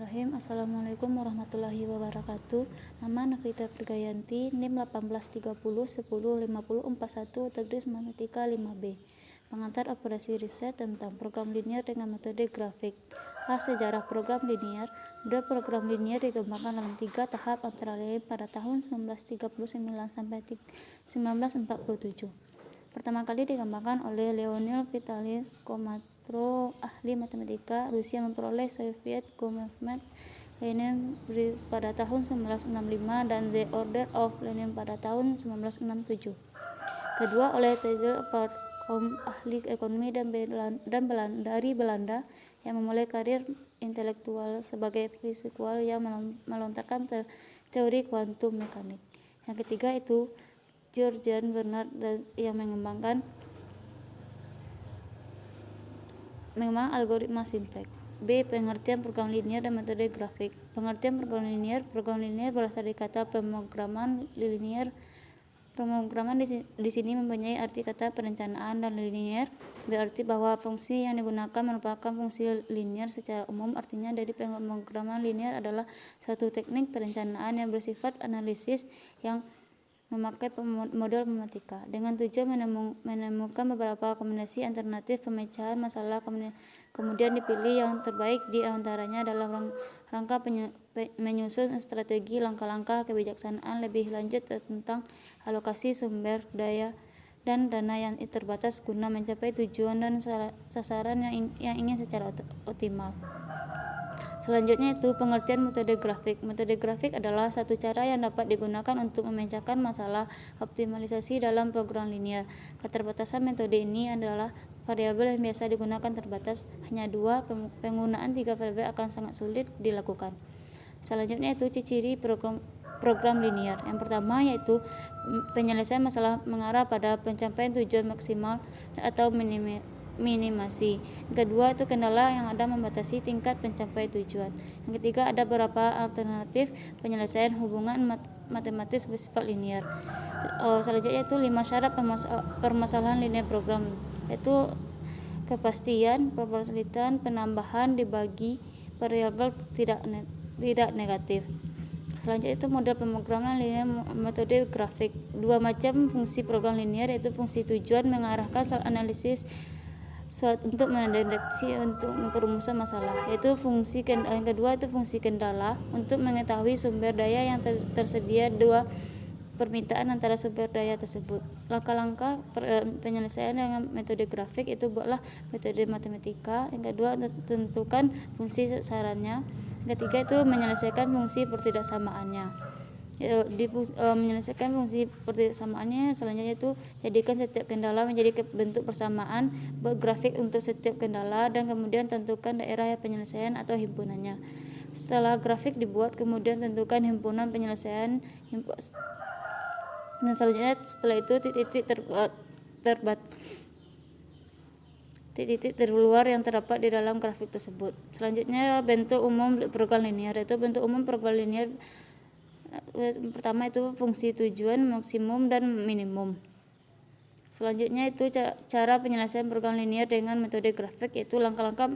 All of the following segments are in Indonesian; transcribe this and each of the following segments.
Bismillahirrahmanirrahim. Assalamualaikum warahmatullahi wabarakatuh. Nama Nafita Prigayanti, NIM 1830105041, Tadris Matematika 5B. Pengantar operasi riset tentang program linier dengan metode grafik. A. Sejarah program linier. Model program linier dikembangkan dalam 3 tahap antara lain pada tahun 1939 sampai 1947. Pertama kali dikembangkan oleh Leonid Vitalis Komatro, ahli matematika Rusia, memperoleh Soviet Government Lenin pada tahun 1965 dan The Order of Lenin pada tahun 1967. Kedua, oleh Theodor Parkhom, ahli ekonomi dari Belanda yang memulai karir intelektual sebagai fisikawan yang melontarkan teori kuantum mekanik. Yang ketiga itu Georgian Bernard yang mengembangkan algoritma simplex. B. Pengertian program linier dan metode grafik. Pengertian program linier berasal dari kata pemrograman linier. Pemrograman di sini mempunyai arti kata perencanaan, dan linier berarti bahwa fungsi yang digunakan merupakan fungsi linier secara umum. Artinya dari pemrograman linier adalah suatu teknik perencanaan yang bersifat analisis yang memakai model matematika dengan tujuan menemukan beberapa kombinasi alternatif pemecahan masalah, kemudian dipilih yang terbaik di antaranya dalam rangka menyusun strategi langkah-langkah kebijaksanaan lebih lanjut tentang alokasi sumber daya dan dana yang terbatas guna mencapai tujuan dan sasaran yang ingin secara optimal. Selanjutnya itu pengertian metode grafik. Metode grafik adalah satu cara yang dapat digunakan untuk memecahkan masalah optimalisasi dalam program linier. Keterbatasan metode ini adalah variabel yang biasa digunakan terbatas, hanya 2, penggunaan 3 variabel akan sangat sulit dilakukan. Selanjutnya itu ciri program linier. Yang pertama yaitu penyelesaian masalah mengarah pada pencapaian tujuan maksimal atau minimasi. Yang kedua itu kendala yang ada membatasi tingkat pencapaian tujuan. Yang ketiga ada beberapa alternatif penyelesaian hubungan matematis bersifat linier. Selanjutnya itu 5 syarat permasalahan linier program, yaitu kepastian, proporsionalitas, penambahan dibagi, variabel tidak negatif. Selanjutnya itu model pemrograman linier metode grafik. 2 macam fungsi program linier, yaitu fungsi tujuan mengarahkan analisis untuk mendeteksi untuk perumusan masalah, yaitu fungsi yang kedua itu fungsi kendala untuk mengetahui sumber daya yang tersedia, 2 permintaan antara sumber daya tersebut. Langkah-langkah penyelesaian dengan metode grafik itu buatlah metode matematika. Yang kedua tentukan fungsi sasarannya. Yang ketiga itu menyelesaikan fungsi pertidaksamaannya. Menyelesaikan fungsi pertidaksamaannya selanjutnya itu jadikan setiap kendala menjadi bentuk persamaan, buat grafik untuk setiap kendala, dan kemudian tentukan daerah penyelesaian atau himpunannya. Setelah grafik dibuat, kemudian tentukan himpunan penyelesaian, dan selanjutnya setelah itu titik terluar yang terdapat di dalam grafik tersebut. Selanjutnya bentuk umum program linier, yaitu bentuk umum program linier pertama itu fungsi tujuan, maksimum dan minimum. Selanjutnya itu cara penyelesaian program linier dengan metode grafik, yaitu langkah-langkah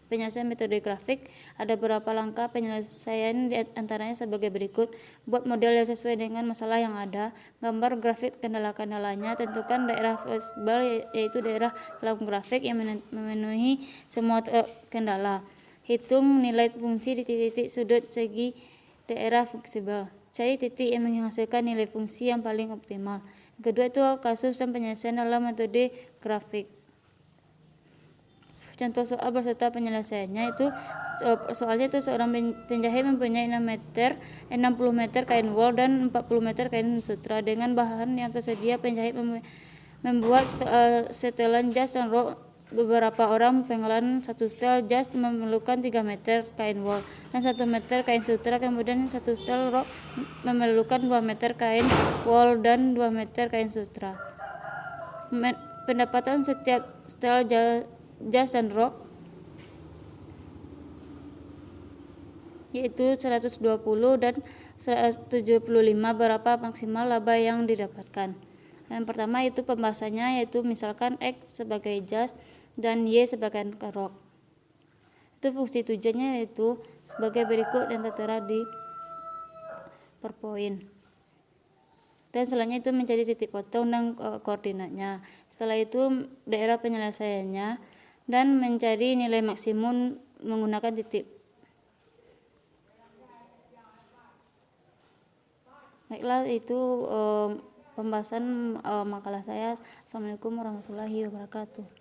penyelesaian metode grafik. Ada beberapa langkah penyelesaian, di antaranya sebagai berikut: buat model yang sesuai dengan masalah yang ada, gambar grafik kendala-kendalanya, tentukan daerah visible, yaitu daerah dalam grafik yang memenuhi semua kendala, hitung nilai fungsi di titik sudut segi daerah fleksibel, cari titik yang menghasilkan nilai fungsi yang paling optimal. Yang kedua itu kasus dan penyelesaian dalam metode grafik. Contoh soal beserta penyelesaiannya itu soalnya itu seorang penjahit mempunyai 60 meter kain wol dan 40 meter kain sutra. Dengan bahan yang tersedia, penjahit membuat setelan jas dan rok. Beberapa orang pengelan satu setel jas memerlukan 3 meter kain wol dan 1 meter kain sutra, kemudian satu setel rok memerlukan 2 meter kain wol dan 2 meter kain sutra. Pendapatan setiap setel jas dan rok yaitu 120 dan 175. Berapa maksimal laba yang didapatkan? Yang pertama itu pembahasannya, yaitu misalkan X sebagai jas dan Y sebagai rok. Itu Itu fungsi tujuannya yaitu sebagai berikut yang tertera di PowerPoint. Dan selanjutnya itu mencari titik potong dan koordinatnya. Setelah itu daerah penyelesaiannya dan mencari nilai maksimum menggunakan titik. Baiklah, itu pembahasan makalah saya. Assalamualaikum warahmatullahi wabarakatuh.